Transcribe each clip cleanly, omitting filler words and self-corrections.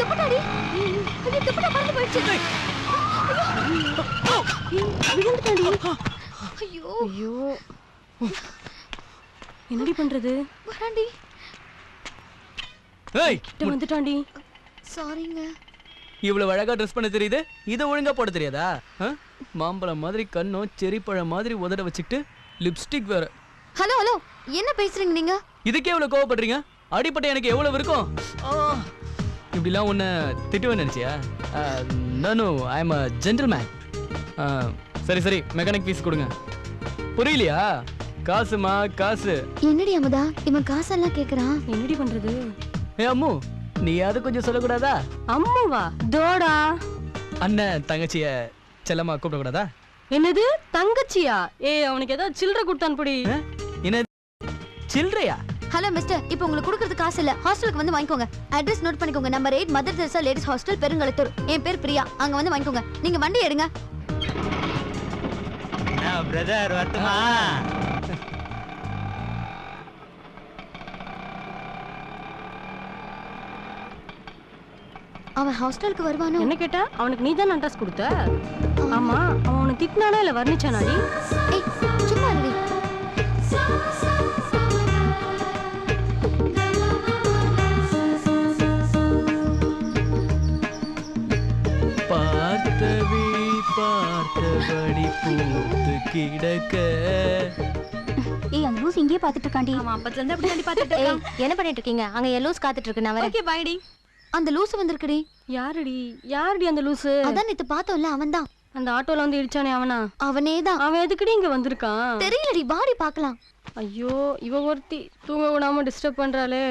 துப்பட்டாடி. ஐயோ துப்பட்டா பறந்து போயிடுச்சு. விழுந்துட்டாடி. ஐயோ ஐயோ என்னடி பண்றது? வராண்டி. ஏய் வந்துட்டாண்டி. சாரிங்க. இவ்வளவு அழகா ட்ரெஸ் பண்ண தெரியுது, இதை ஒழுங்கா போட தெரியாதா? மாம்பழம் மாதிரி கண்ணும் செரிப்பழம் மாதிரி உதட வச்சுக்கிட்டு லிப்ஸ்டிக் வேற. ஹலோ ஹலோ என்ன பேசுறீங்க நீங்க? இதுக்கே எவ்வளவு கோவப்படுறீங்க? அடிப்பட்ட எனக்கு எவ்வளவு இருக்கும்? இப்படிலாம் உன்னை திட்டுவேன்னு நினைச்சியா? நானு ஐ எம் அ ஜென்டில்மேன். சரி சரி மெக்கானிக் ஃபீஸ் கொடுங்க. புரியலையா? காசுமா காசு. என்னடி அமுதா இவன் காசெல்லாம் கேக்குறான். என்னடி பண்றது? ஏ அம்மு, நீ அது கொஞ்சம் சொல்லக்கூடாதா? அம்மாவா? தோடா அண்ணன் தங்கச்சிய செல்லம்மா கூப்பிடக்கூடாதா? என்னது தங்கச்சியா? அவனுக்கு ஏதாவது சில்லறை கொடுத்தான் படி. என்ன சில்லறையா? ஹலோ மிஸ்டர், இப்போ உங்களுக்கு கொடுக்கிறது காசு இல்ல, ஹாஸ்டலுக்கு வந்து வாங்கிக்கோங்க. அட்ரஸ் நோட் பண்ணிக்கோங்க. Number 8 mother Teresa ladies hostel, Perungalathur. என் பேர் பிரியா. அங்க வந்து வாங்கிக்கோங்க. நீங்க வண்டி எடுங்க. பிரதர் வரட்டுமா? அவன் ஹாஸ்டலுக்கு வருவானோ? என்ன கேட்டா? அவனுக்கு நீ தான் அட்ரஸ் கொடுத்த. ஆமா, அவன் உன்னை திட்டினானா இல்ல வர்ணிச்சானாடி? ஏய் சும்மா இருடி. பார்த்தவி பார்த்தபடி பூத்து கிடக்க. ஏய் அந்த லூஸ் இங்கேயே பாத்துட்டு இருக்காண்டி. ஆமா, அப்பத்துல இருந்து அப்படி பாத்துட்டு ஏய் என்ன பண்ணிட்டு இருக்கீங்க? அங்க எல்லோஸ் காத்துட்டு இருக்கு. நான் வரேன். ஓகே பை டி. அந்த லூஸ் வந்திருக்குடி. யாருடி? யாருடி அந்த லூசு? அதான் நேத்து பார்த்தோம்ல, அவன்தான். அந்த ஆட்டோல வந்து இடிச்சானே அவனா? அவனேதான். அவன் எதுக்குடி இங்க வந்திருக்கான்? தெரியலடி, வாடி பார்க்கலாம். ஐயோ இவ ஒருத்தி தூங்க விடாம டிஸ்டர்ப் பண்றாளே.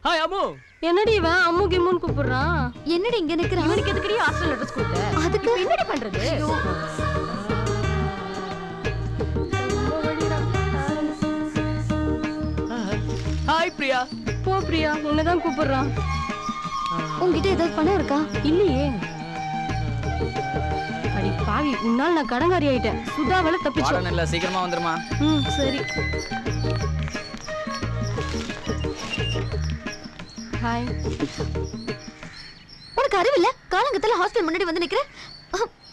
ஹாய் அம்மு. என்னடி இவன் அம்மு கிம்முன்னு கூப்பிடுறான்? என்னடி இங்க நிக்கிறான்? இவனுக்கு எதுக்குடி ஹாஸ்டல் அட்ரஸ் கொடுத்த? அதுக்கு என்னடி பண்றது? ஹாய் பிரியா. போ பிரியா, உன்னதான் கூப்பிடுறான். உன்கிட்ட ஏதாவது பணம் இருக்கா? இல்லையே. அடி பாவி, உன்னால் நான் கடங்காரி ஆயிட்டேன். சுதாவல தப்பிச்சோம். இல்ல சீக்கிரமா வந்துருமா? சரி. ஹாய். உனக்கு அறிவில்ல? காலங்கத்துல ஹாஸ்டல் முன்னாடி வந்து நிக்கிற.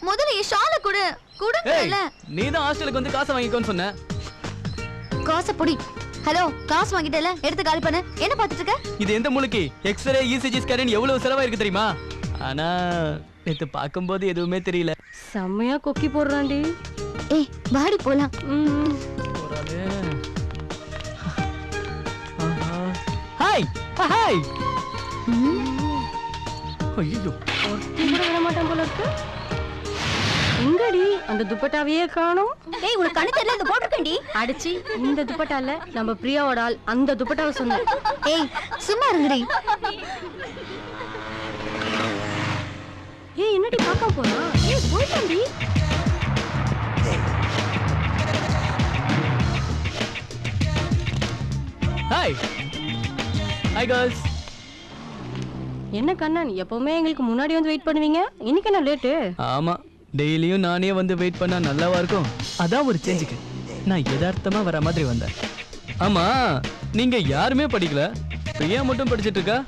முதல்ல என் ஷால கொடு. கொடுங்கல. நீ தான் ஹாஸ்டலுக்கு வந்து காசை வாங்கிக்கோன்னு சொன்ன. காசை பொடி. ஹலோ, காசு வாங்கிட்டல, எடுத்து காலி பண்ணு. என்ன பாத்துட்டு இருக்க? இது எந்த மூளைக்கு? எக்ஸ்ரே இசிஜி ஸ்கேன் எவ்வளவு செலவாயிருக்கு தெரியுமா? ஆனா நேத்து பாக்கும்போது எதுவுமே தெரியல. செம்மையா கொக்கி போடுறான்டி. ஏய் வாடி போலாம். Hi hi. ஐயோ ஒருத்தி கூட விட மாட்டான் போல இருக்கு. எங்கடி அந்த துப்பட்டாவையே காணோம்? ஏய் உனக்கு கண்ணு தெரியல, இந்த போட்டுக்கண்டி. அடிச்சி இந்த துப்பட்டால நம்ம பிரியாவோட ஆள் அந்த துப்பட்டாவை சொன்னேன். ஏய் சும்மா இருங்கடி. ஏய் என்னடி பார்க்க போறா? ஏய் போய்டண்டி. Hi hi girls. என்ன கண்ணன், எப்பவுமே எங்களுக்கு முன்னாடி வந்து வெயிட் பண்ணுவீங்க, இன்னைக்கு என்ன லேட்டு? ஆமா, டெய்லியும் நானே வந்து வெயிட் பண்ணா நல்லாவா இருக்கும்? அதான் ஒரு சேஞ்சுக்கு நான் யதார்த்தமா வர மாதிரி வந்தேன். ஆமா, நீங்க யாருமே படிக்கல, பிரியா மட்டும் படிச்சிட்டு இருக்கா.